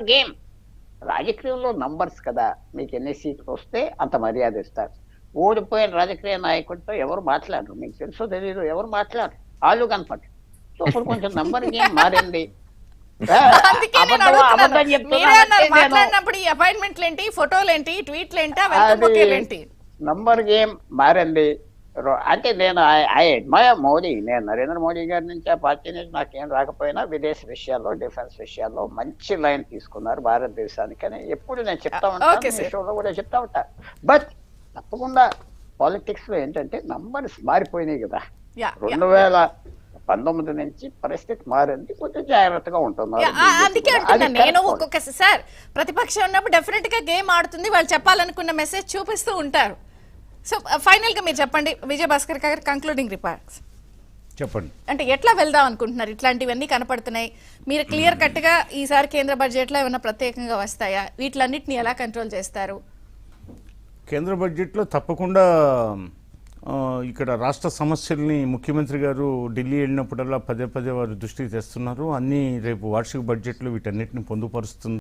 Game. రాజకీయంలో numbers కదా! మీకు ఎన్ని సీట్లు వస్తే అంత మర్యాద ఇస్తారు. ఓడిపోయిన రాజకీయ నాయకుడితో ఎవరు మాట్లాడరు. మీకు తెలుసో తెలీదో ఎవరు మాట్లాడరు. ఆళ్ళు కనపడరు. సో, ఇప్పుడు కొంచెం నంబర్ గేమ్ మారింది. ఆ! అందుకే నేను అబద్ధం అడుగుతున్నాను. అబద్ధం మీరే అన్నారు చెప్తున్నానంటే నేను మాట్లాడినప్పుడు ఈ అపాయింట్మెంట్లేంటి, ఫోటోలేంటి, ట్వీట్లేంటి, ఆ వెల్కమ్ అది బొకేలేంటి? నంబర్ గేమ్ మారింది. అంటే నేను ఐ అడ్మైర్ మోదీ. నేను నరేంద్ర మోదీ గారి నుంచి ఆ పార్టీ నుంచి నాకేం రాకపోయినా విదేశ విషయాల్లో, డిఫెన్స్ విషయాల్లో మంచి లైన్ తీసుకున్నారు భారతదేశానికని ఎప్పుడు నేను చెప్తా ఉంటాను. ఓకే మీ సార్. షోలో కూడా చెప్తా ఉంటా. బట్ తప్పకుండా పాలిటిక్స్‌లో ఏంటంటే నంబర్స్ మారిపోయినాయి గదా! Yeah, yeah. 2019 నుంచి పరిస్థితి మారింది. కొంచెం జాగ్రత్తగా ఉంటున్నారు బీజేపీ అందుకే కూడా. అది అంటున్నాను నేను. కరెక్ట్. ఒక్కొక్క సార్ ప్రతిపక్షం ఉన్నప్పుడు డెఫినెట్ గా గేమ్ ఆడుతుంది, వాళ్ళు చెప్పాలనుకున్న మెసేజ్ చూపిస్తూ ఉంటారు. సో ఫైనల్ గా మీరు చెప్పండి విజయభాస్కర్ గారు, కంక్లూడింగ్ రిమార్క్స్ చెప్పండి. అంటే ఎట్లా వెళ్దాం అనుకుంటున్నారు? ఇట్లాంటివన్నీ కనపడుతున్నాయి, మీరు క్లియర్ కట్ గా ఈసారి కేంద్ర బడ్జెట్ లో ఏమైనా ప్రత్యేకంగా వస్తాయా, వీటిలన్నిటిని ఎలా కంట్రోల్ చేస్తారు? కేంద్ర బడ్జెట్లో తప్పకుండా ఇక్కడ రాష్ట్ర సమస్యల్ని ముఖ్యమంత్రి గారు ఢిల్లీ వెళ్ళినప్పుడల్లా పదే పదే వారు దృష్టికి తెస్తున్నారు. అన్నీ రేపు వార్షిక బడ్జెట్లో వీటన్నిటిని పొందుపరుస్తుంది.